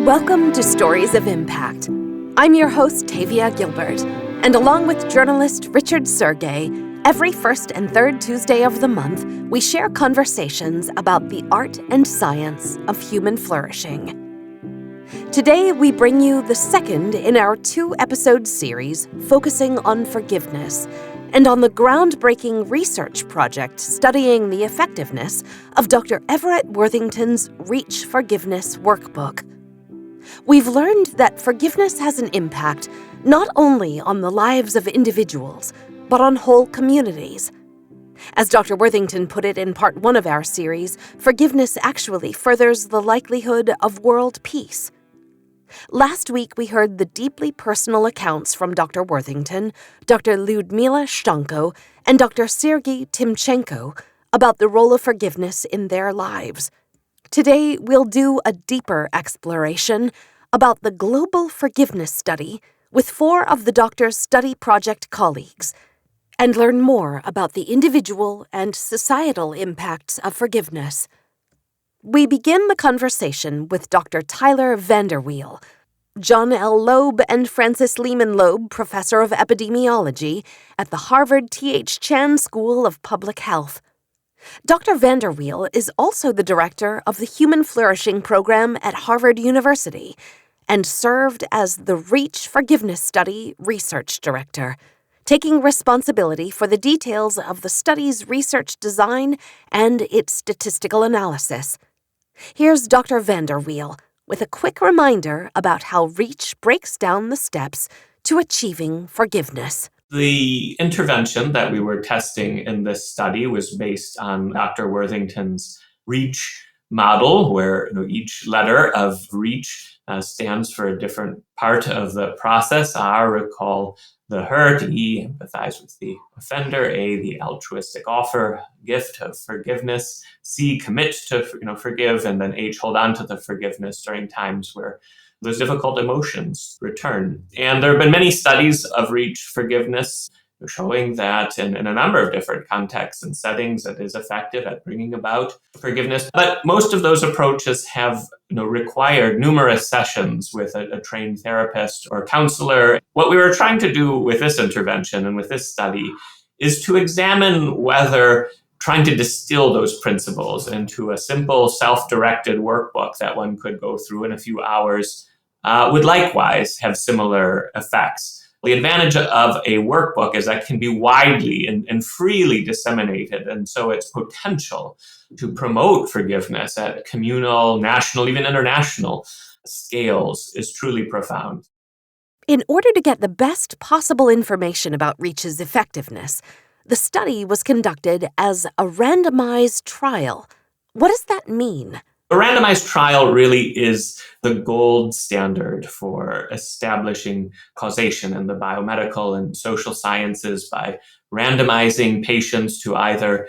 Welcome to Stories of Impact. I'm your host, Tavia Gilbert, and along with journalist Richard Sergey, every first and third Tuesday of the month, we share conversations about the art and science of human flourishing. Today, we bring you the second in our 2-episode series focusing on forgiveness and on the groundbreaking research project studying the effectiveness of Dr. Everett Worthington's Reach Forgiveness workbook. We've learned that forgiveness has an impact not only on the lives of individuals, but on whole communities. As Dr. Worthington put it in part 1 of our series, forgiveness actually furthers the likelihood of world peace. Last week, we heard the deeply personal accounts from Dr. Worthington, Dr. Lyudmila Shtanko, and Dr. Sergey Timchenko about the role of forgiveness in their lives. Today, we'll do a deeper exploration about the global forgiveness study with 4 of the doctor's study project colleagues and learn more about the individual and societal impacts of forgiveness. We begin the conversation with Dr. Tyler VanderWeele, John L. Loeb and Francis Lehman Loeb Professor of Epidemiology at the Harvard T.H. Chan School of Public Health. Dr. VanderWeele is also the director of the Human Flourishing Program at Harvard University and served as the Reach Forgiveness Study research director, taking responsibility for the details of the study's research design and its statistical analysis. Here's Dr. VanderWeele with a quick reminder about how Reach breaks down the steps to achieving forgiveness. The intervention that we were testing in this study was based on Dr. Worthington's REACH model, where each letter of REACH stands for a different part of the process. R, recall the hurt; E, empathize with the offender; A, the altruistic offer, gift of forgiveness; C, commit to forgive; and then H, hold on to the forgiveness during times where those difficult emotions return. And there have been many studies of Reach Forgiveness showing that in a number of different contexts and settings it is effective at bringing about forgiveness. But most of those approaches have required numerous sessions with a trained therapist or counselor. What we were trying to do with this intervention and with this study is to examine whether trying to distill those principles into a simple self-directed workbook that one could go through in a few hours would likewise have similar effects. The advantage of a workbook is that it can be widely and freely disseminated, and so its potential to promote forgiveness at communal, national, even international scales is truly profound. In order to get the best possible information about REACH's effectiveness, the study was conducted as a randomized trial. What does that mean? A randomized trial really is the gold standard for establishing causation in the biomedical and social sciences by randomizing patients to either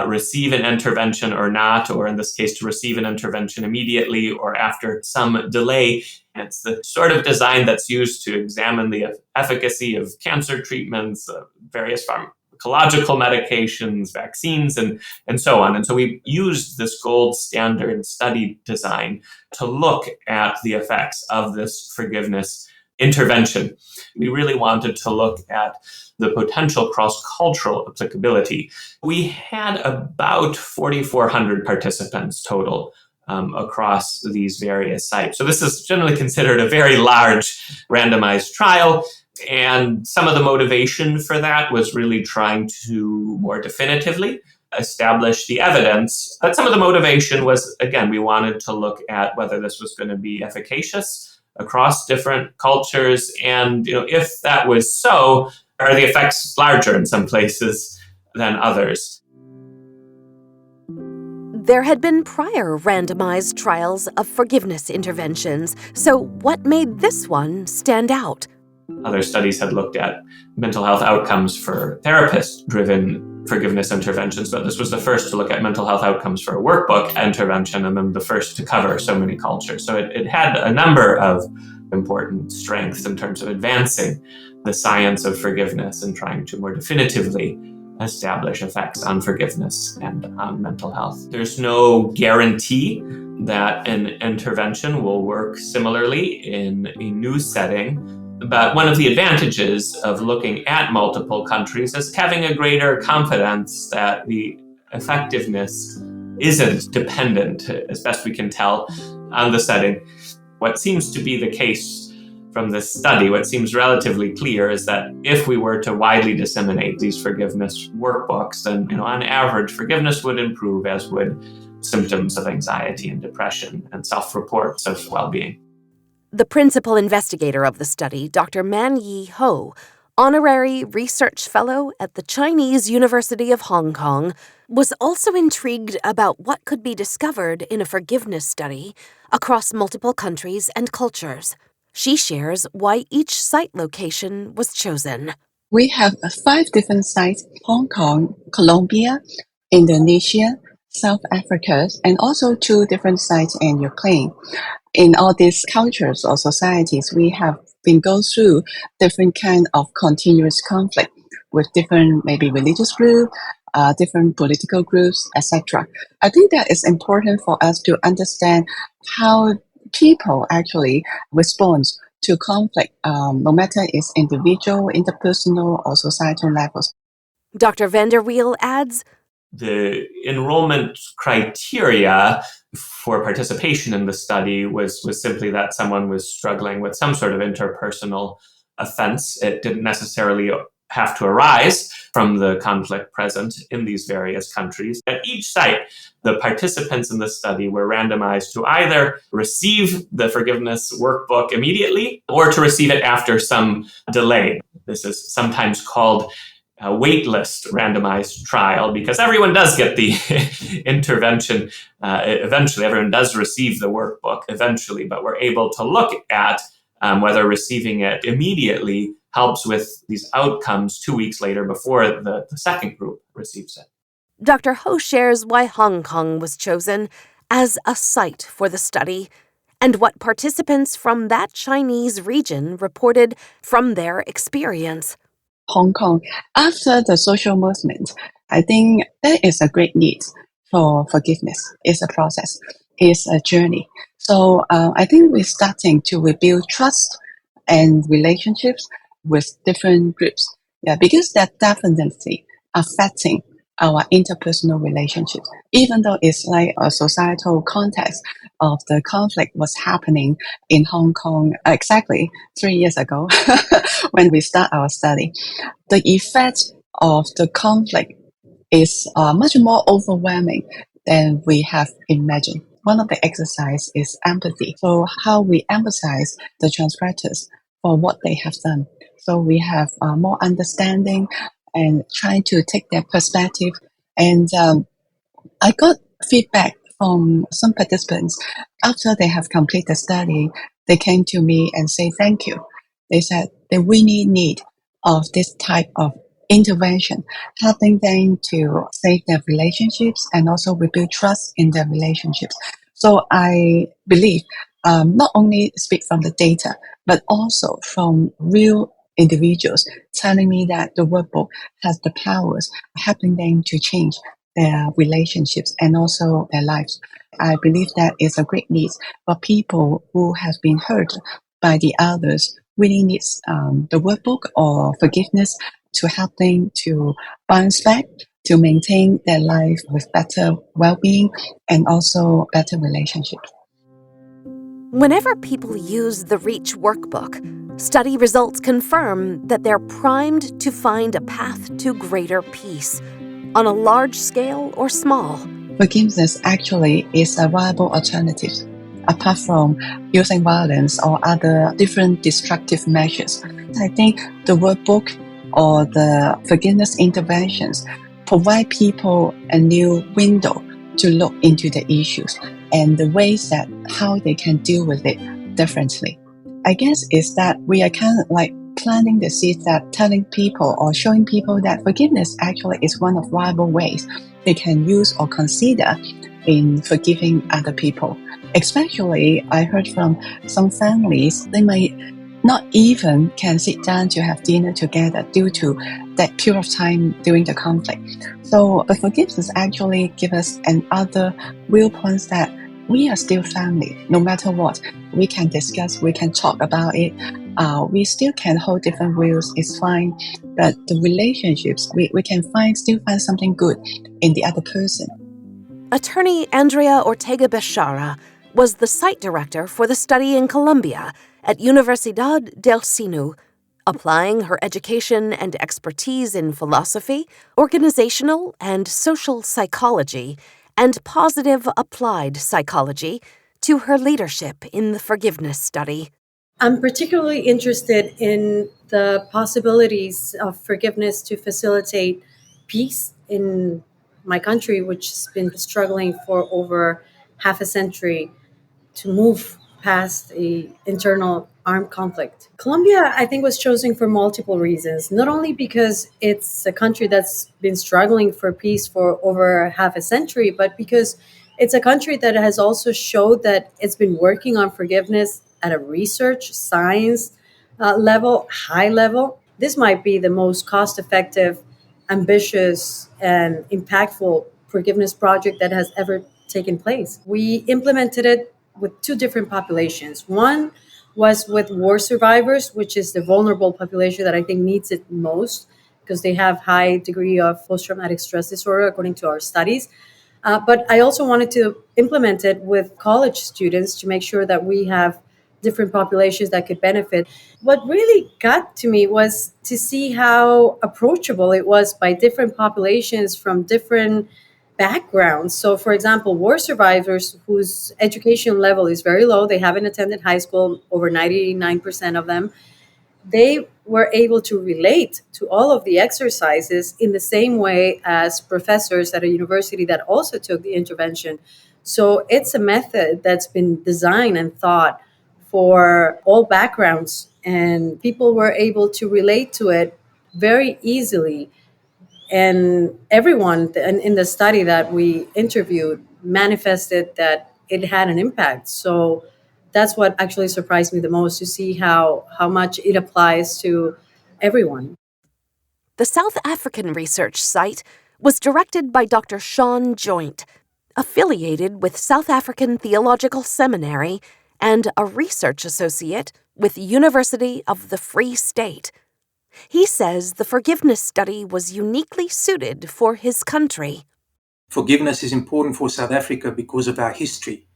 receive an intervention or not, or in this case, to receive an intervention immediately or after some delay. And it's the sort of design that's used to examine the efficacy of cancer treatments, various pharmacological medications, vaccines, and so on. And so we used this gold standard study design to look at the effects of this forgiveness intervention. We really wanted to look at the potential cross-cultural applicability. We had about 4,400 participants total across these various sites. So this is generally considered a very large randomized trial. And some of the motivation for that was really trying to more definitively establish the evidence. But some of the motivation was, again, we wanted to look at whether this was going to be efficacious across different cultures. And if that was so, are the effects larger in some places than others? There had been prior randomized trials of forgiveness interventions. So what made this one stand out? Other studies had looked at mental health outcomes for therapist-driven forgiveness interventions, but this was the first to look at mental health outcomes for a workbook intervention, and then the first to cover so many cultures. So it had a number of important strengths in terms of advancing the science of forgiveness and trying to more definitively establish effects on forgiveness and on mental health. There's no guarantee that an intervention will work similarly in a new setting. But one of the advantages of looking at multiple countries is having a greater confidence that the effectiveness isn't dependent, as best we can tell, on the setting. What seems to be the case from this study, what seems relatively clear, is that if we were to widely disseminate these forgiveness workbooks, then on average, forgiveness would improve, as would symptoms of anxiety and depression and self-reports of well-being. The principal investigator of the study, Dr. Yee Ho, honorary research fellow at the Chinese University of Hong Kong, was also intrigued about what could be discovered in a forgiveness study across multiple countries and cultures. She shares why each site location was chosen. We have 5 different sites: Hong Kong, Colombia, Indonesia, South Africa, and also 2 different sites in Ukraine. In all these cultures or societies, we have been going through different kind of continuous conflict with different maybe religious groups, different political groups, etc. I think that it's important for us to understand how people actually respond to conflict, no matter it's individual, interpersonal, or societal levels. Dr. VanderWeele adds, the enrollment criteria for participation in the study was simply that someone was struggling with some sort of interpersonal offense. It didn't necessarily have to arise from the conflict present in these various countries. At each site, the participants in the study were randomized to either receive the forgiveness workbook immediately or to receive it after some delay. This is sometimes called a waitlist randomized trial, because everyone does get the intervention eventually. Everyone does receive the workbook eventually, but we're able to look at whether receiving it immediately helps with these outcomes 2 weeks later before the second group receives it. Dr. Ho shares why Hong Kong was chosen as a site for the study and what participants from that Chinese region reported from their experience. Hong Kong, after the social movement, I think there is a great need for forgiveness. It's a process. It's a journey. So I think we're starting to rebuild trust and relationships with different groups. Yeah, because that definitely affecting our interpersonal relationships, even though it's like a societal context of the conflict was happening in Hong Kong exactly 3 years ago when we start our study. The effect of the conflict is much more overwhelming than we have imagined. One of the exercises is empathy. So how we empathize the transgressors for what they have done. So we have more understanding and trying to take their perspective. And I got feedback from some participants after they have completed the study. They came to me and say thank you. They said they really need of this type of intervention, helping them to save their relationships and also rebuild trust in their relationships. So I believe not only speak from the data, but also from real individuals telling me that the workbook has the powers, helping them to change their relationships and also their lives. I believe that is a great need for people who have been hurt by the others, really needs the workbook or forgiveness to help them to bounce back, to maintain their life with better well-being and also better relationships. Whenever people use the REACH workbook, study results confirm that they're primed to find a path to greater peace, on a large scale or small. Forgiveness actually is a viable alternative, apart from using violence or other different destructive measures. I think the workbook or the forgiveness interventions provide people a new window to look into the issues and the ways that how they can deal with it differently. I guess is that we are kind of like planting the seeds that telling people or showing people that forgiveness actually is one of viable ways they can use or consider in forgiving other people. Especially, I heard from some families, they might not even can sit down to have dinner together due to that period of time during the conflict. So, but forgiveness actually gives us another viewpoints that we are still family. No matter what, we can discuss, we can talk about it. We still can hold different views, it's fine. But the relationships, we can still find something good in the other person. Attorney Andrea Ortega Bechara was the site director for the study in Colombia at Universidad del Sinu, applying her education and expertise in philosophy, organizational and social psychology, and positive applied psychology to her leadership in the forgiveness study. I'm particularly interested in the possibilities of forgiveness to facilitate peace in my country, which has been struggling for over half a century to move past a internal armed conflict. Colombia, I think, was chosen for multiple reasons, not only because it's a country that's been struggling for peace for over half a century, but because it's a country that has also showed that it's been working on forgiveness at a research, science level, high level. This might be the most cost effective, ambitious, and impactful forgiveness project that has ever taken place. We implemented it with two different populations. One was with war survivors, which is the vulnerable population that I think needs it most because they have high degree of post-traumatic stress disorder, according to our studies. But I also wanted to implement it with college students to make sure that we have different populations that could benefit. What really got to me was to see how approachable it was by different populations from different backgrounds. So, for example, war survivors whose education level is very low, they haven't attended high school, over 99% of them, they were able to relate to all of the exercises in the same way as professors at a university that also took the intervention. So it's a method that's been designed and thought for all backgrounds, and people were able to relate to it very easily. And everyone in the study that we interviewed manifested that it had an impact. So that's what actually surprised me the most, to see how much it applies to everyone. The South African research site was directed by Dr. Shaun Joynt, affiliated with South African Theological Seminary and a research associate with University of the Free State. He says the forgiveness study was uniquely suited for his country. Forgiveness is important for South Africa because of our history.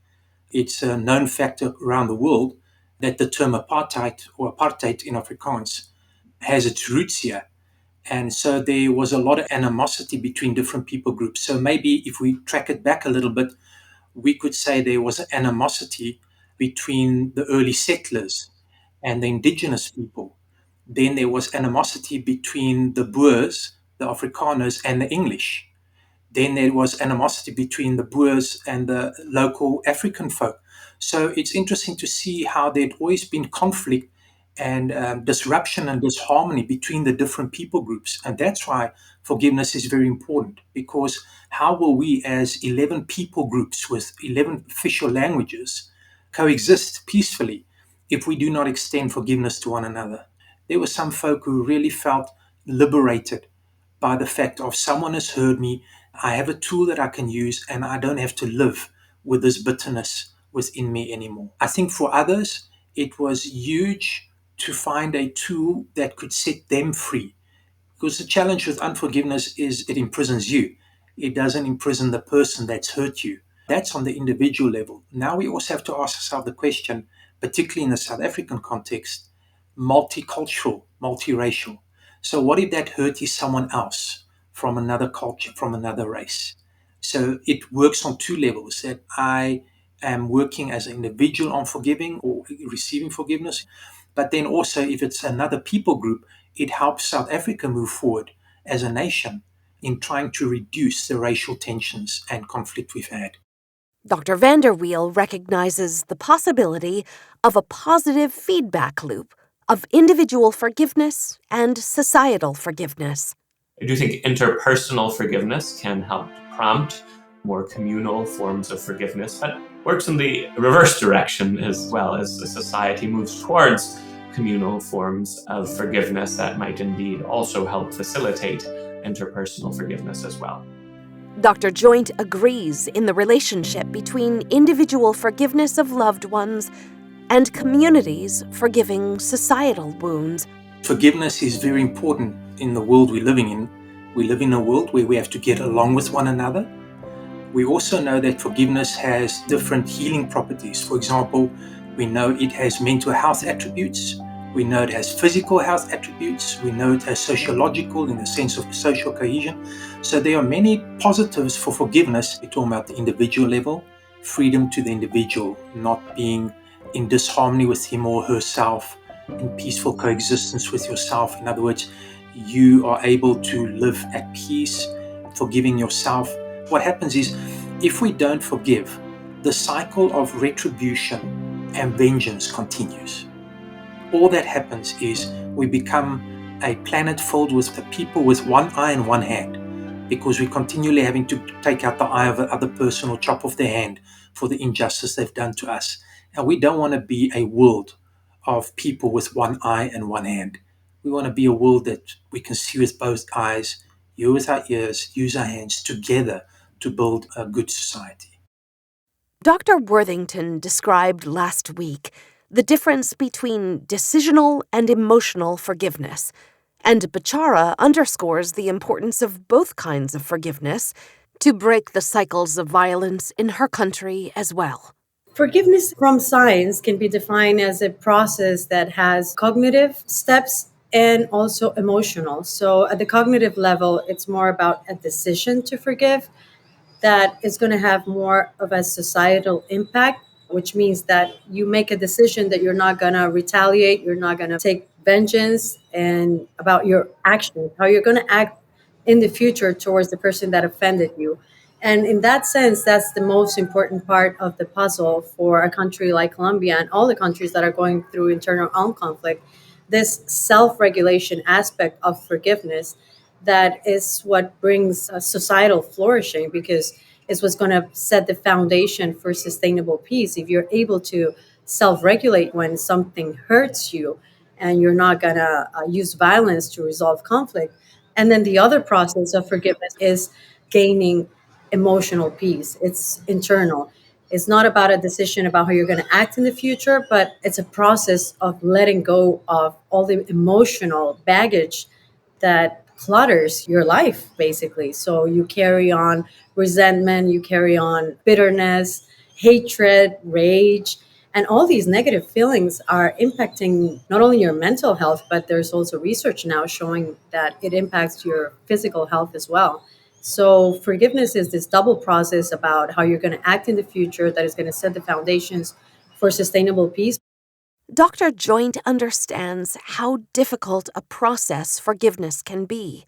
It's a known factor around the world that the term apartheid, or apartheid in Afrikaans, has its roots here. And so there was a lot of animosity between different people groups. So maybe if we track it back a little bit, we could say there was an animosity between the early settlers and the indigenous people. Then there was animosity between the Boers, the Afrikaners, and the English. Then there was animosity between the Boers and the local African folk. So it's interesting to see how there'd always been conflict and disruption and disharmony between the different people groups. And that's why forgiveness is very important, because how will we, as 11 people groups with 11 official languages, coexist peacefully if we do not extend forgiveness to one another? There were some folk who really felt liberated by the fact of someone has heard me, I have a tool that I can use, and I don't have to live with this bitterness within me anymore. I think for others, it was huge to find a tool that could set them free. Because the challenge with unforgiveness is it imprisons you. It doesn't imprison the person that's hurt you. That's on the individual level. Now we also have to ask ourselves the question, particularly in the South African context, multicultural, multiracial. So what if that hurt is someone else from another culture, from another race? So it works on two levels, that I am working as an individual on forgiving or receiving forgiveness. But then also, if it's another people group, it helps South Africa move forward as a nation in trying to reduce the racial tensions and conflict we've had. Dr. VanderWeele recognizes the possibility of a positive feedback loop of individual forgiveness and societal forgiveness. I do think interpersonal forgiveness can help prompt more communal forms of forgiveness, but works in the reverse direction as well. As the society moves towards communal forms of forgiveness, that might indeed also help facilitate interpersonal forgiveness as well. Dr. Joynt agrees in the relationship between individual forgiveness of loved ones and communities forgiving societal wounds. Forgiveness is very important in the world we're living in. We live in a world where we have to get along with one another. We also know that forgiveness has different healing properties. For example, we know it has mental health attributes. We know it has physical health attributes. We know it has sociological in the sense of social cohesion. So there are many positives for forgiveness. We're talking about the individual level, freedom to the individual, not being in disharmony with him or herself, in peaceful coexistence with yourself. In other words, you are able to live at peace, forgiving yourself. What happens is, if we don't forgive, the cycle of retribution and vengeance continues. All that happens is we become a planet filled with the people with one eye and one hand, because we're continually having to take out the eye of the other person or chop off their hand for the injustice they've done to us. And we don't want to be a world of people with one eye and one hand. We want to be a world that we can see with both eyes, hear with our ears, use our hands together to build a good society. Dr. Worthington described last week the difference between decisional and emotional forgiveness, and Bechara underscores the importance of both kinds of forgiveness to break the cycles of violence in her country as well. Forgiveness from science can be defined as a process that has cognitive steps and also emotional. So at the cognitive level, it's more about a decision to forgive that is going to have more of a societal impact, which means that you make a decision that you're not going to retaliate, you're not going to take vengeance, and about your actions, how you're going to act in the future towards the person that offended you. And in that sense, that's the most important part of the puzzle for a country like Colombia and all the countries that are going through internal armed conflict. This self-regulation aspect of forgiveness, that is what brings societal flourishing, because it's what's going to set the foundation for sustainable peace. If you're able to self-regulate when something hurts you and you're not going to use violence to resolve conflict. And then the other process of forgiveness is gaining emotional peace. It's internal. It's not about a decision about how you're going to act in the future, but it's a process of letting go of all the emotional baggage that clutters your life, basically. So you carry on resentment, you carry on bitterness, hatred, rage, and all these negative feelings are impacting not only your mental health, but there's also research now showing that it impacts your physical health as well. So forgiveness is this double process about how you're going to act in the future that is going to set the foundations for sustainable peace. Dr. Joynt understands how difficult a process forgiveness can be.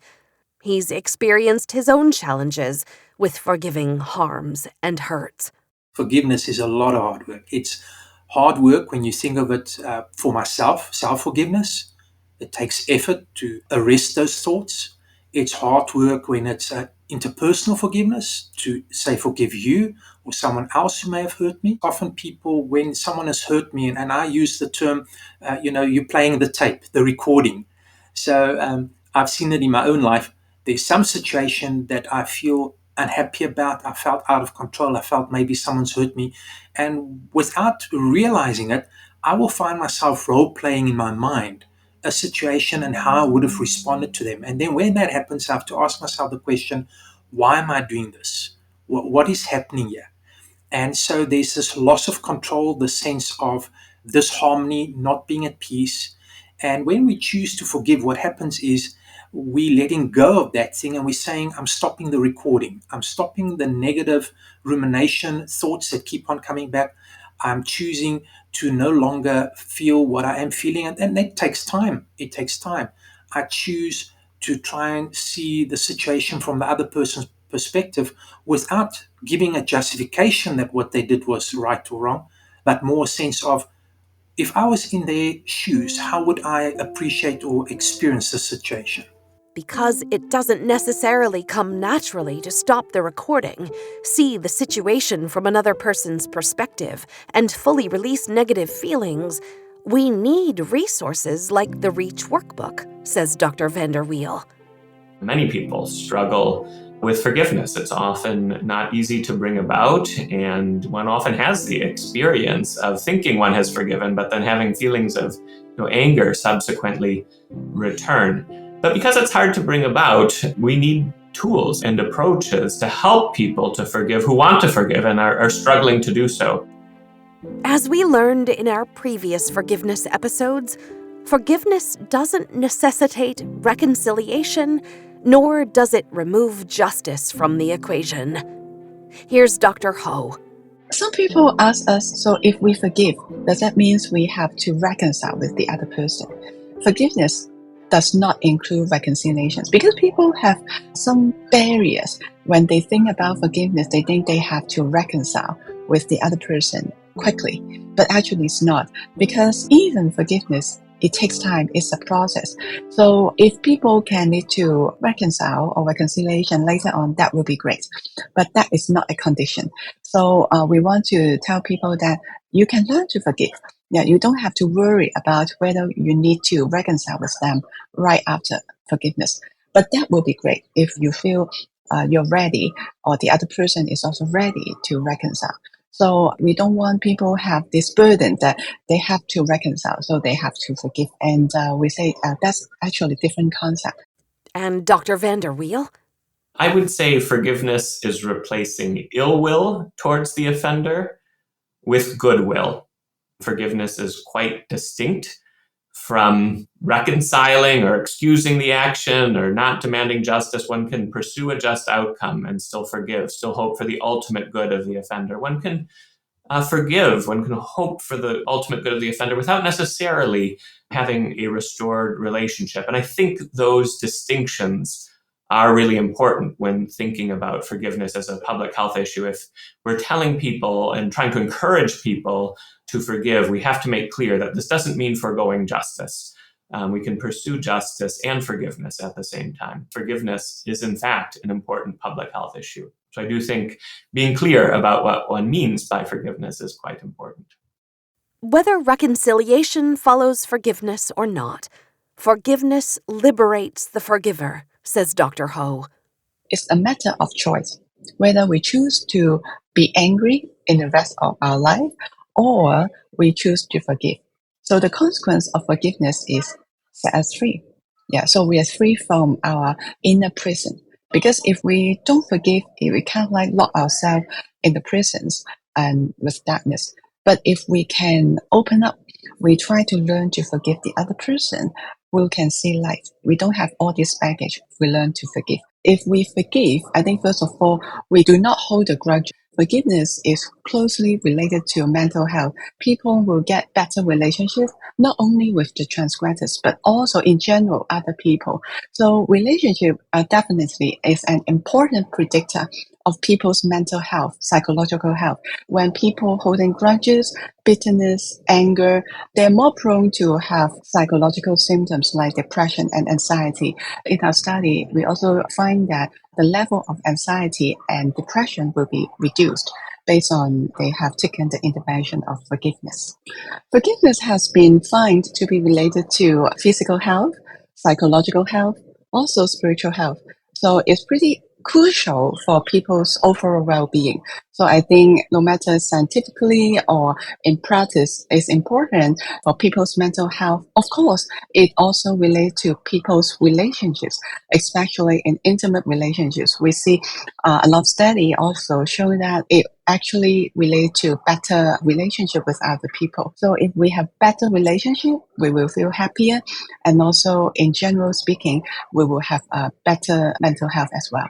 He's experienced his own challenges with forgiving harms and hurts. Forgiveness is a lot of hard work. It's hard work when you think of it for myself, self-forgiveness. It takes effort to arrest those thoughts. It's hard work when it's interpersonal forgiveness, to say forgive you or someone else who may have hurt me. Often people, when someone has hurt me, and I use the term, you're playing the tape, the recording. So I've seen it in my own life. There's some situation that I feel unhappy about. I felt out of control. I felt maybe someone's hurt me. And without realizing it, I will find myself role-playing in my mind a situation and how I would have responded to them. And then when that happens, I have to ask myself the question, why am I doing this? What is happening here? And so there's this loss of control, the sense of disharmony, not being at peace. And when we choose to forgive, what happens is we letting go of that thing and we're saying, I'm stopping the recording. I'm stopping the negative rumination thoughts that keep on coming back. I'm choosing to no longer feel what I am feeling. And that takes time. It takes time. I choose to try and see the situation from the other person's perspective without giving a justification that what they did was right or wrong, but more a sense of, if I was in their shoes, how would I appreciate or experience the situation? Because it doesn't necessarily come naturally to stop the recording, see the situation from another person's perspective, and fully release negative feelings, we need resources like the REACH workbook, says Dr. VanderWeele. Many people struggle with forgiveness. It's often not easy to bring about, and one often has the experience of thinking one has forgiven, but then having feelings of anger subsequently return. But because it's hard to bring about, we need tools and approaches to help people to forgive who want to forgive and are struggling to do so. As we learned in our previous forgiveness episodes, forgiveness doesn't necessitate reconciliation, nor does it remove justice from the equation. Here's Dr. Ho. Some people ask us, so if we forgive, does that mean we have to reconcile with the other person? Forgiveness does not include reconciliations because people have some barriers. When they think about forgiveness, they think they have to reconcile with the other person quickly, but actually it's not, because even forgiveness, it takes time, it's a process. So if people can need to reconcile or reconciliation later on, that will be great, but that is not a condition. So we want to tell people that you can learn to forgive. Yeah, you don't have to worry about whether you need to reconcile with them right after forgiveness, but that will be great if you feel you're ready, or the other person is also ready to reconcile. So we don't want people have this burden that they have to reconcile, so they have to forgive. And we say that's actually a different concept. And Dr. VanderWeele? I would say forgiveness is replacing ill will towards the offender with goodwill. Forgiveness is quite distinct from reconciling or excusing the action or not demanding justice. One can pursue a just outcome and still forgive, still hope for the ultimate good of the offender. One can forgive, one can hope for the ultimate good of the offender without necessarily having a restored relationship. And I think those distinctions are really important when thinking about forgiveness as a public health issue. If we're telling people and trying to encourage people to forgive, we have to make clear that this doesn't mean foregoing justice. We can pursue justice and forgiveness at the same time. Forgiveness is, in fact, an important public health issue. So I do think being clear about what one means by forgiveness is quite important. Whether reconciliation follows forgiveness or not, forgiveness liberates the forgiver, says Dr. Ho. It's a matter of choice, whether we choose to be angry in the rest of our life or we choose to forgive. So the consequence of forgiveness is set us free. Yeah, so we are free from our inner prison. Because if we don't forgive, we can't lock ourselves in the prisons and with darkness. But if we can open up, we try to learn to forgive the other person, we can see light. We don't have all this baggage. We learn to forgive. If we forgive, I think first of all, we do not hold a grudge. Forgiveness is closely related to mental health. People will get better relationships, not only with the transgressors, but also in general, other people. So relationship definitely is an important predictor of people's mental health, psychological health. When people holding grudges, bitterness, anger, they're more prone to have psychological symptoms like depression and anxiety. In our study, we also find that the level of anxiety and depression will be reduced based on they have taken the intervention of forgiveness. Forgiveness has been found to be related to physical health, psychological health, also spiritual health. So it's pretty crucial for people's overall well-being. So I think no matter scientifically or in practice, it's important for people's mental health. Of course, it also relates to people's relationships, especially in intimate relationships. We see a lot of study also show that it actually relates to better relationship with other people. So if we have better relationship, we will feel happier. And also in general speaking, we will have a better mental health as well.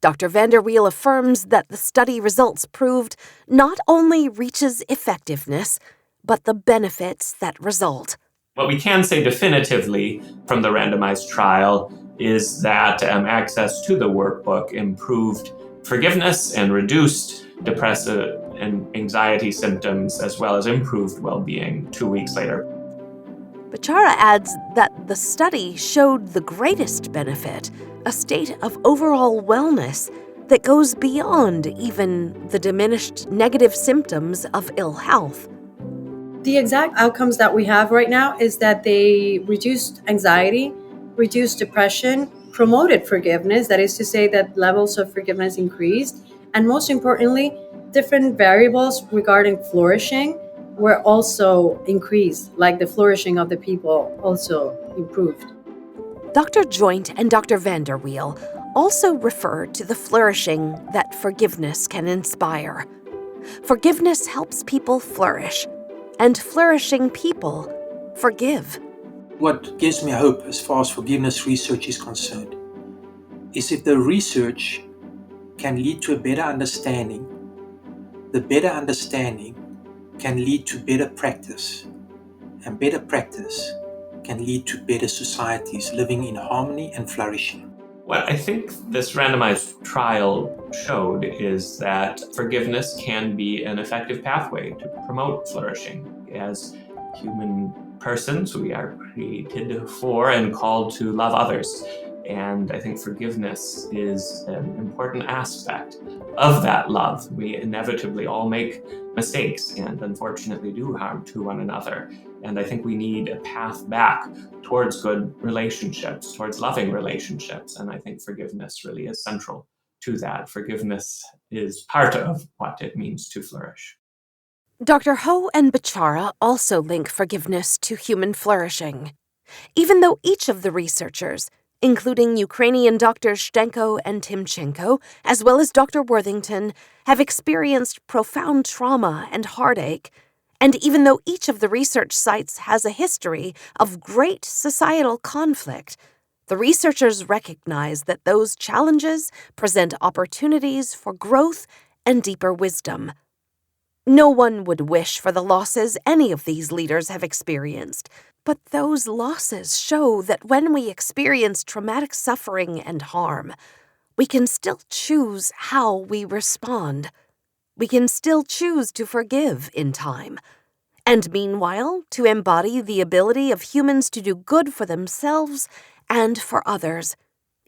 Dr. VanderWeele affirms that the study results proved not only reaches effectiveness, but the benefits that result. What we can say definitively from the randomized trial is that access to the workbook improved forgiveness and reduced depressive and anxiety symptoms, as well as improved well-being 2 weeks later. Bechara adds that the study showed the greatest benefit, a state of overall wellness that goes beyond even the diminished negative symptoms of ill health. The exact outcomes that we have right now is that they reduced anxiety, reduced depression, promoted forgiveness, that is to say, that levels of forgiveness increased. And most importantly, different variables regarding flourishing were also increased, like the flourishing of the people also improved. Dr. Joynt and Dr. VanderWeele also refer to the flourishing that forgiveness can inspire. Forgiveness helps people flourish, and flourishing people forgive. What gives me hope as far as forgiveness research is concerned is if the research can lead to a better understanding, the better understanding can lead to better practice, and better practice can lead to better societies living in harmony and flourishing. What I think this randomized trial showed is that forgiveness can be an effective pathway to promote flourishing. As human persons, we are created for and called to love others. And I think forgiveness is an important aspect of that love. We inevitably all make mistakes and unfortunately do harm to one another. And I think we need a path back towards good relationships, towards loving relationships. And I think forgiveness really is central to that. Forgiveness is part of what it means to flourish. Dr. Ho and Bechara also link forgiveness to human flourishing. Even though each of the researchers, including Ukrainian doctors Shtenko and Timchenko, as well as Dr. Worthington, have experienced profound trauma and heartache, and even though each of the research sites has a history of great societal conflict, the researchers recognize that those challenges present opportunities for growth and deeper wisdom. No one would wish for the losses any of these leaders have experienced, but those losses show that when we experience traumatic suffering and harm, we can still choose how we respond. We can still choose to forgive in time. And meanwhile, to embody the ability of humans to do good for themselves and for others,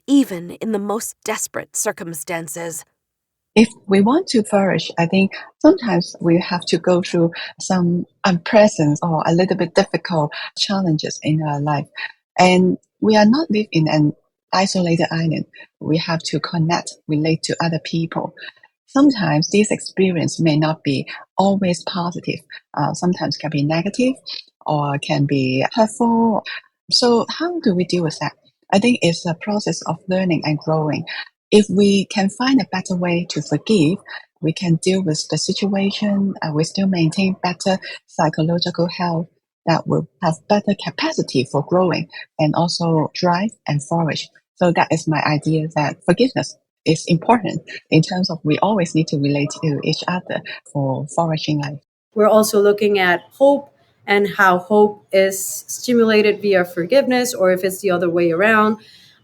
even in the most desperate circumstances. If we want to flourish, I think sometimes we have to go through some unpleasant or a little bit difficult challenges in our life. And we are not living in an isolated island. We have to connect, relate to other people. Sometimes this experience may not be always positive. Sometimes can be negative or can be hurtful. So how do we deal with that? I think it's a process of learning and growing. If we can find a better way to forgive, we can deal with the situation and we still maintain better psychological health that will have better capacity for growing and also drive and flourish. So that is my idea that forgiveness is important in terms of we always need to relate to each other for flourishing life. We're also looking at hope and how hope is stimulated via forgiveness, or if it's the other way around.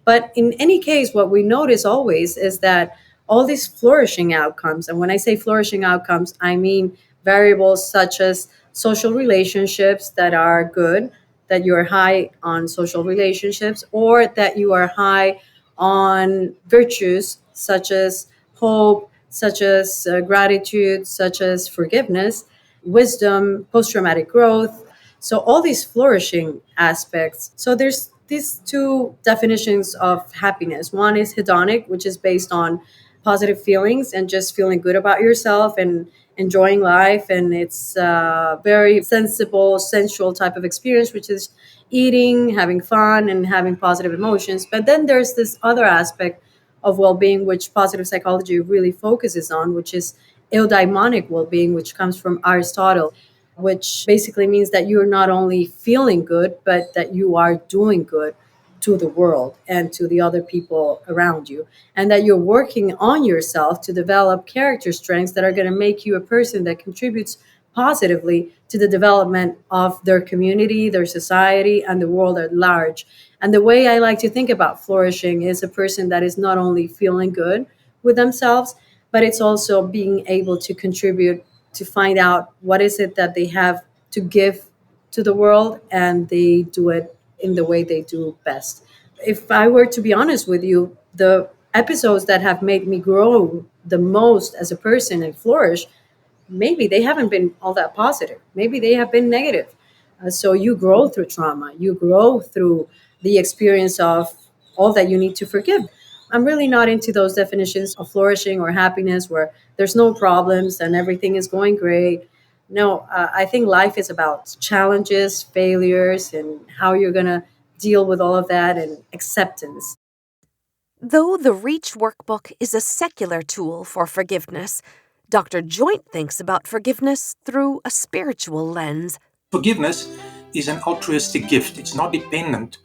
But in any case, what we notice always is that all these flourishing outcomes, and when I say flourishing outcomes, I mean variables such as social relationships that are good, that you're high on social relationships, or that you are high on virtues such as hope, such as gratitude, such as forgiveness, wisdom, post-traumatic growth. So all these flourishing aspects. So there's these two definitions of happiness. One is hedonic, which is based on positive feelings and just feeling good about yourself and enjoying life. And it's a very sensible, sensual type of experience, which is eating, having fun, and having positive emotions. But then there's this other aspect of well-being, which positive psychology really focuses on, which is eudaimonic well-being, which comes from Aristotle, which basically means that you're not only feeling good, but that you are doing good to the world and to the other people around you, and that you're working on yourself to develop character strengths that are going to make you a person that contributes positively to the development of their community, their society, and the world at large. And the way I like to think about flourishing is a person that is not only feeling good with themselves, but it's also being able to contribute, to find out what is it that they have to give to the world, and they do it in the way they do best. If I were to be honest with you, the episodes that have made me grow the most as a person and flourish, maybe they haven't been all that positive. Maybe they have been negative. So you grow through trauma. You grow through the experience of all that you need to forgive. I'm really not into those definitions of flourishing or happiness where there's no problems and everything is going great. No, I think life is about challenges, failures, and how you're going to deal with all of that and acceptance. Though the REACH workbook is a secular tool for forgiveness, Dr. Joynt thinks about forgiveness through a spiritual lens. Forgiveness is an altruistic gift. It's not dependent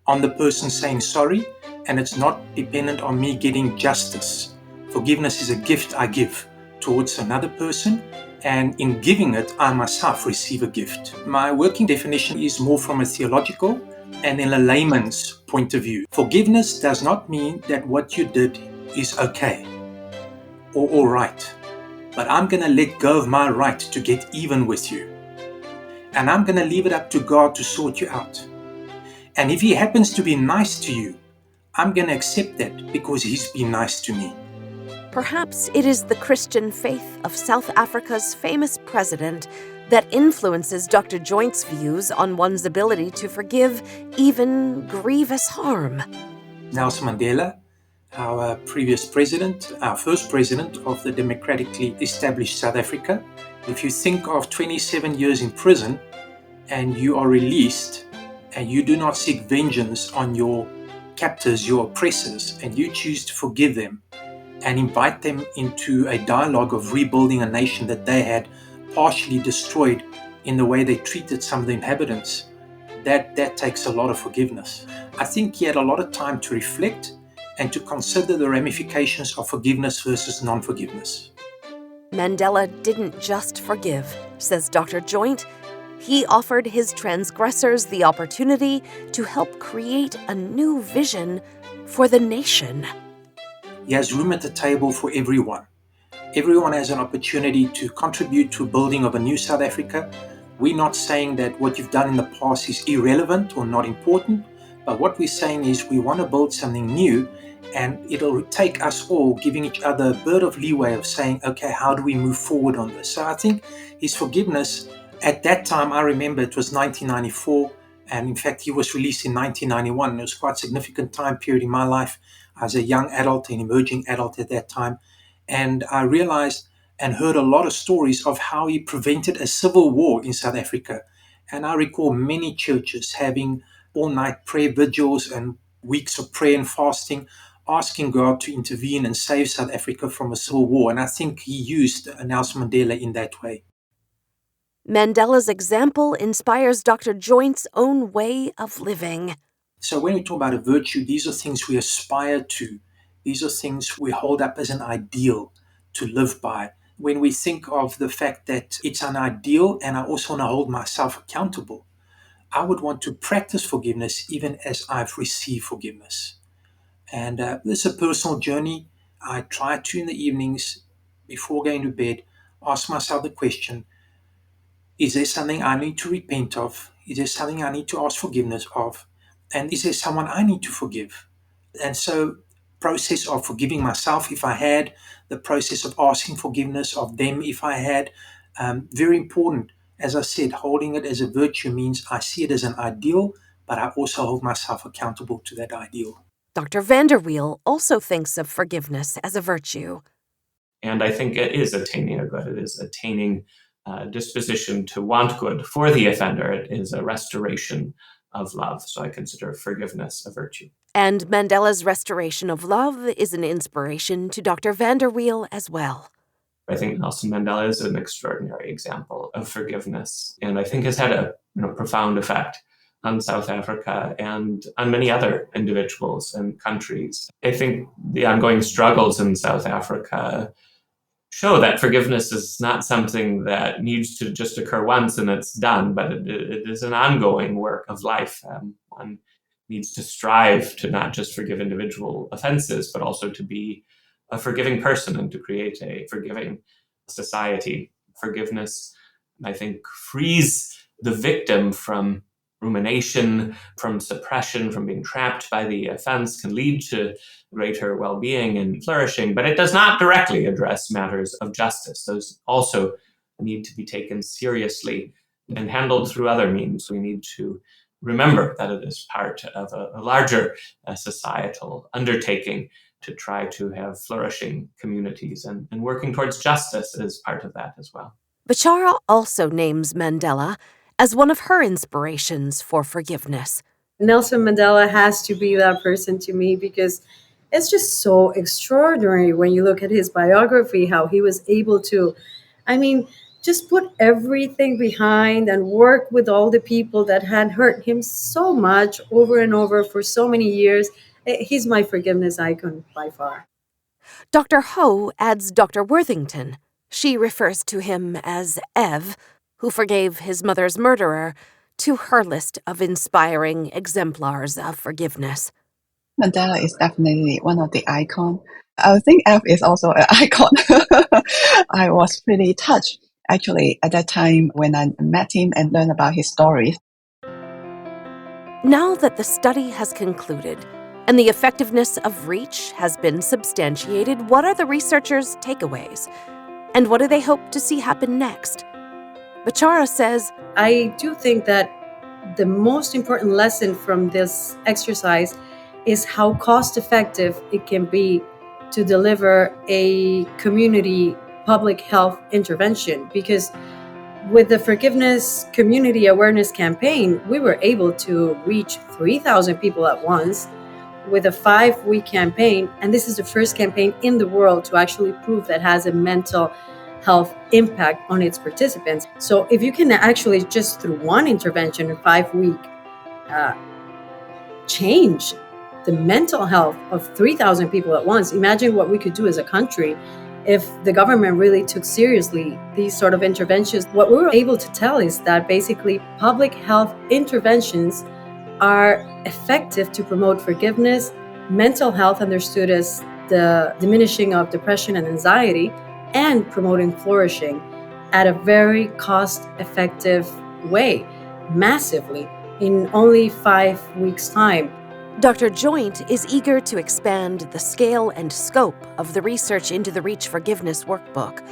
on the person saying sorry, and it's not dependent on me getting justice. Forgiveness is a gift I give towards another person, and in giving it, I myself receive a gift. My working definition is more from a theological and in a layman's point of view. Forgiveness does not mean that what you did is okay or all right, but I'm going to let go of my right to get even with you. And I'm going to leave it up to God to sort you out. And if He happens to be nice to you, I'm going to accept that because He's been nice to me. Perhaps it is the Christian faith of South Africa's famous president that influences Dr. Joynt's views on one's ability to forgive even grievous harm. Nelson Mandela, our previous president, our first president of the democratically established South Africa, if you think of 27 years in prison and you are released and you do not seek vengeance on your captors, your oppressors, and you choose to forgive them and invite them into a dialogue of rebuilding a nation that they had partially destroyed in the way they treated some of the inhabitants, that takes a lot of forgiveness. I think he had a lot of time to reflect and to consider the ramifications of forgiveness versus non-forgiveness. Mandela didn't just forgive, says Dr. Joynt. He offered his transgressors the opportunity to help create a new vision for the nation. He has room at the table for everyone. Everyone has an opportunity to contribute to building of a new South Africa. We're not saying that what you've done in the past is irrelevant or not important, but what we're saying is we want to build something new, and it'll take us all giving each other a bit of leeway of saying, okay, how do we move forward on this? So I think his forgiveness, at that time, I remember it was 1994, and in fact, he was released in 1991. It was quite a significant time period in my life as a young adult, an emerging adult at that time. And I realized and heard a lot of stories of how he prevented a civil war in South Africa. And I recall many churches having all-night prayer vigils and weeks of prayer and fasting, asking God to intervene and save South Africa from a civil war. And I think he used Nelson Mandela in that way. Mandela's example inspires Dr. Joynt's own way of living. So when we talk about a virtue, these are things we aspire to. These are things we hold up as an ideal to live by. When we think of the fact that it's an ideal and I also want to hold myself accountable, I would want to practice forgiveness even as I've received forgiveness. And this is a personal journey. I try to, in the evenings, before going to bed, ask myself the question, is there something I need to repent of? Is there something I need to ask forgiveness of? And is there someone I need to forgive? And so, process of forgiving myself if I had, the process of asking forgiveness of them if I had, very important. As I said, holding it as a virtue means I see it as an ideal, but I also hold myself accountable to that ideal. Dr. VanderWeele also thinks of forgiveness as a virtue. And I think it is attaining a good. It is attaining disposition to want good for the offender. It is a restoration of love. So I consider forgiveness a virtue. And Mandela's restoration of love is an inspiration to Dr. VanderWeele as well. I think Nelson Mandela is an extraordinary example of forgiveness, and I think has had a profound effect on South Africa and on many other individuals and countries. I think the ongoing struggles in South Africa show that forgiveness is not something that needs to just occur once and it's done, but it is an ongoing work of life. One needs to strive to not just forgive individual offenses, but also to be a forgiving person and to create a forgiving society. Forgiveness, I think, frees the victim from rumination, from suppression, from being trapped by the offense, can lead to greater well-being and flourishing, but it does not directly address matters of justice. Those also need to be taken seriously and handled through other means. We need to remember that it is part of a larger societal undertaking to try to have flourishing communities, and working towards justice is part of that as well. Bechara also names Mandela as one of her inspirations for forgiveness. Nelson Mandela has to be that person to me because it's just so extraordinary when you look at his biography, how he was able to, just put everything behind and work with all the people that had hurt him so much over and over for so many years. He's my forgiveness icon by far. Dr. Ho adds Dr. Worthington. She refers to him as Ev, who forgave his mother's murderer, to her list of inspiring exemplars of forgiveness. Mandela is definitely one of the icons. I think F is also an icon. I was pretty touched, actually, at that time when I met him and learned about his story. Now that the study has concluded and the effectiveness of REACH has been substantiated, what are the researchers' takeaways? And what do they hope to see happen next? Bechara says, I do think that the most important lesson from this exercise is how cost-effective it can be to deliver a community public health intervention. Because with the Forgiveness Community Awareness Campaign, we were able to reach 3,000 people at once with a 5-week campaign. And this is the first campaign in the world to actually prove that has a mental health impact on its participants. So if you can actually just through one intervention in 5 weeks change the mental health of 3,000 people at once, imagine what we could do as a country if the government really took seriously these sort of interventions. What we were able to tell is that basically public health interventions are effective to promote forgiveness, mental health understood as the diminishing of depression and anxiety, and promoting flourishing at a very cost-effective way, massively, in only 5 weeks' time. Dr. Joynt is eager to expand the scale and scope of the research into the REACH Forgiveness Workbook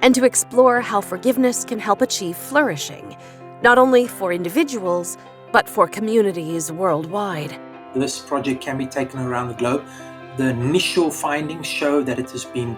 and to explore how forgiveness can help achieve flourishing, not only for individuals, but for communities worldwide. This project can be taken around the globe. The initial findings show that it has been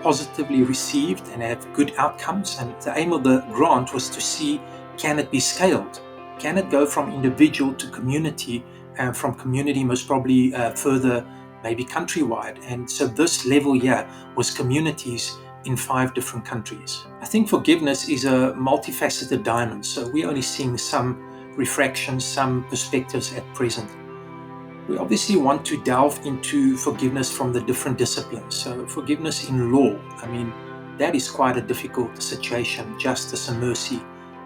positively received and have good outcomes. And the aim of the grant was to see, can it be scaled? Can it go from individual to community, and from community most probably further, maybe countrywide? And so this level here was communities in 5 different countries. I think forgiveness is a multifaceted diamond. So we're only seeing some refractions, some perspectives at present. We obviously want to delve into forgiveness from the different disciplines. So forgiveness in law, that is quite a difficult situation, justice and mercy,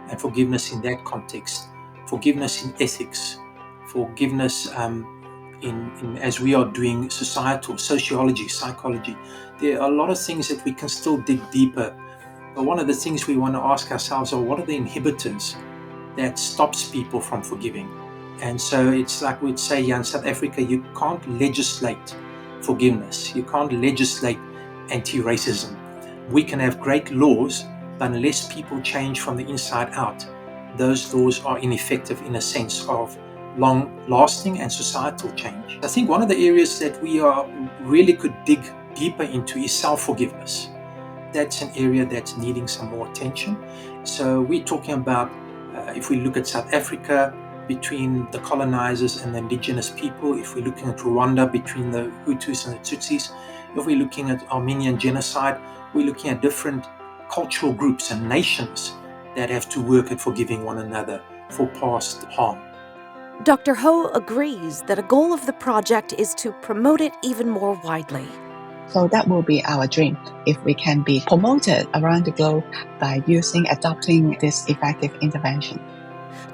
and forgiveness in that context. Forgiveness in ethics, forgiveness in as we are doing societal, sociology, psychology. There are a lot of things that we can still dig deeper. But one of the things we want to ask ourselves are, what are the inhibitors that stops people from forgiving? And so it's like we'd say here in South Africa, you can't legislate forgiveness. You can't legislate anti-racism. We can have great laws, but unless people change from the inside out, those laws are ineffective in a sense of long-lasting and societal change. I think one of the areas that we really could dig deeper into is self-forgiveness. That's an area that's needing some more attention. So we're talking about, if we look at South Africa, between the colonizers and the indigenous people, if we're looking at Rwanda, between the Hutus and the Tutsis, if we're looking at Armenian genocide, we're looking at different cultural groups and nations that have to work at forgiving one another for past harm. Dr. Ho agrees that a goal of the project is to promote it even more widely. So that will be our dream, if we can be promoted around the globe by adopting this effective intervention.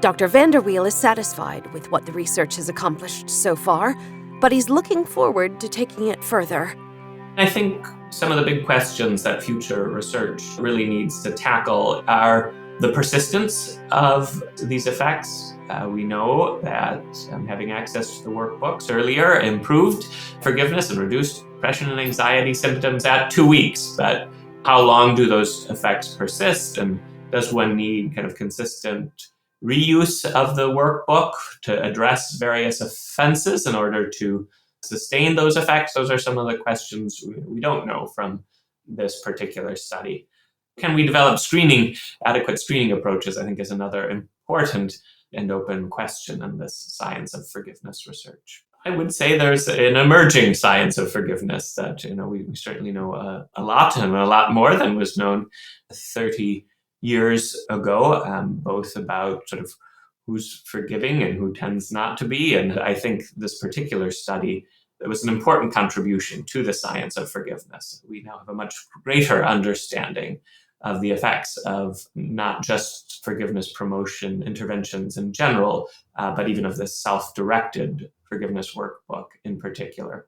Dr. VanderWeele is satisfied with what the research has accomplished so far, but he's looking forward to taking it further. I think some of the big questions that future research really needs to tackle are the persistence of these effects. We know that having access to the workbooks earlier improved forgiveness and reduced depression and anxiety symptoms at 2 weeks. But how long do those effects persist? And does one need kind of consistent reuse of the workbook to address various offenses in order to sustain those effects? Those are some of the questions we don't know from this particular study. Can we develop adequate screening approaches, I think, is another important and open question in this science of forgiveness research. I would say there's an emerging science of forgiveness that, we certainly know a lot, and a lot more than was known 30 years ago, both about sort of who's forgiving and who tends not to be. And I think this particular study, it was an important contribution to the science of forgiveness. We now have a much greater understanding of the effects of not just forgiveness promotion interventions in general, but even of this self-directed forgiveness workbook in particular.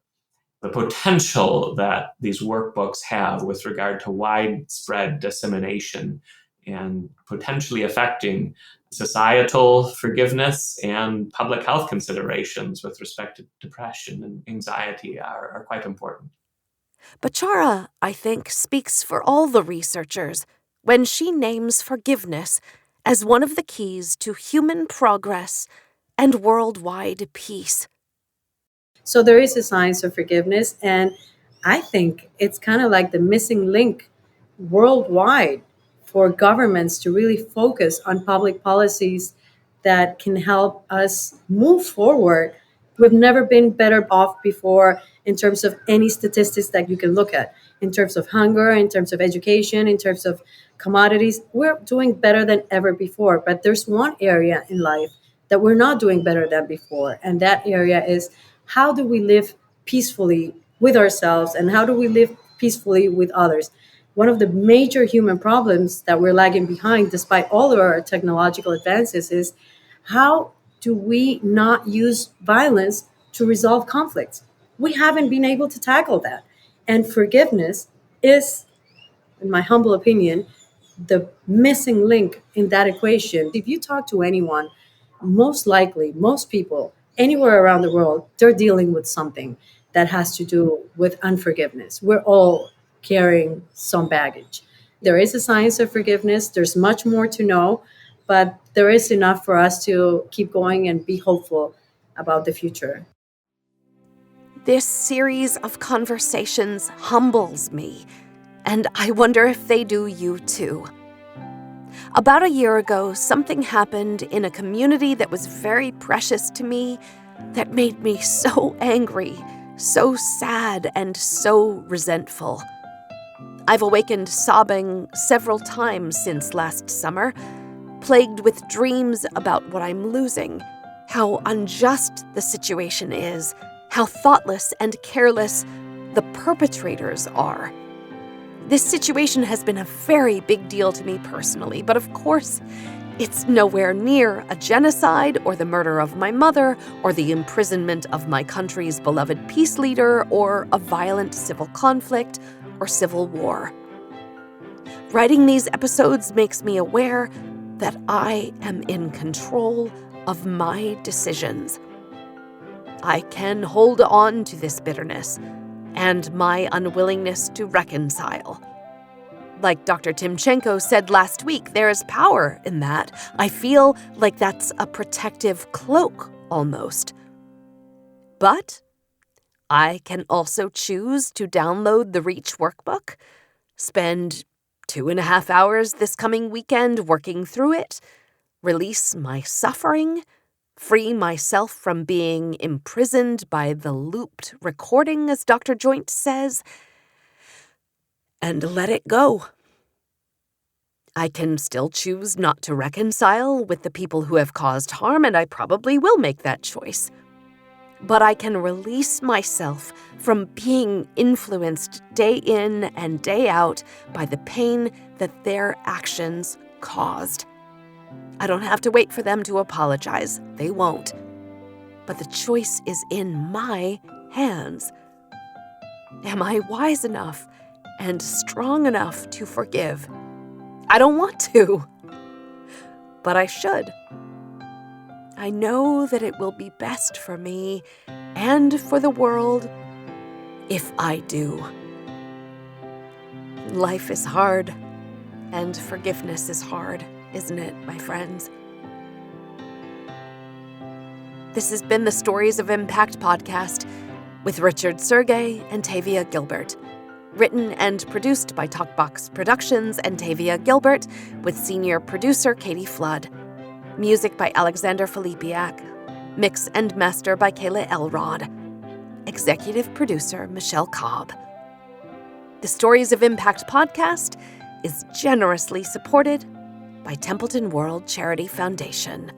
The potential that these workbooks have with regard to widespread dissemination and potentially affecting societal forgiveness and public health considerations with respect to depression and anxiety are quite important. Bechara, I think, speaks for all the researchers when she names forgiveness as one of the keys to human progress and worldwide peace. So there is a science of forgiveness, and I think it's kind of like the missing link worldwide for governments to really focus on public policies that can help us move forward. We've never been better off before in terms of any statistics that you can look at, in terms of hunger, in terms of education, in terms of commodities. We're doing better than ever before. But there's one area in life that we're not doing better than before. And that area is, how do we live peacefully with ourselves, and how do we live peacefully with others? One of the major human problems that we're lagging behind, despite all of our technological advances, is how do we not use violence to resolve conflicts? We haven't been able to tackle that. And forgiveness is, in my humble opinion, the missing link in that equation. If you talk to anyone, most likely, most people anywhere around the world, they're dealing with something that has to do with unforgiveness. We're all carrying some baggage. There is a science of forgiveness. There's much more to know, but there is enough for us to keep going and be hopeful about the future. This series of conversations humbles me, and I wonder if they do you too. About a year ago, something happened in a community that was very precious to me that made me so angry, so sad, and so resentful. I've awakened sobbing several times since last summer, plagued with dreams about what I'm losing, how unjust the situation is, how thoughtless and careless the perpetrators are. This situation has been a very big deal to me personally, but of course, it's nowhere near a genocide or the murder of my mother or the imprisonment of my country's beloved peace leader or a violent civil conflict or civil war. Writing these episodes makes me aware that I am in control of my decisions. I can hold on to this bitterness and my unwillingness to reconcile. Like Dr. Timchenko said last week, there is power in that. I feel like that's a protective cloak, almost. But I can also choose to download the Reach workbook, spend 2.5 hours this coming weekend working through it, release my suffering, free myself from being imprisoned by the looped recording, as Dr. Joynt says, and let it go. I can still choose not to reconcile with the people who have caused harm, and I probably will make that choice. But I can release myself from being influenced day in and day out by the pain that their actions caused. I don't have to wait for them to apologize. They won't. But the choice is in my hands. Am I wise enough and strong enough to forgive? I don't want to, but I should. I know that it will be best for me and for the world if I do. Life is hard, and forgiveness is hard, isn't it, my friends? This has been the Stories of Impact podcast with Richard Sergey and Tavia Gilbert. Written and produced by Talkbox Productions and Tavia Gilbert, with senior producer Katie Flood. Music by Alexander Filipiak. Mix and master by Kayla Elrod. Executive producer Michelle Cobb. The Stories of Impact podcast is generously supported by Templeton World Charity Foundation.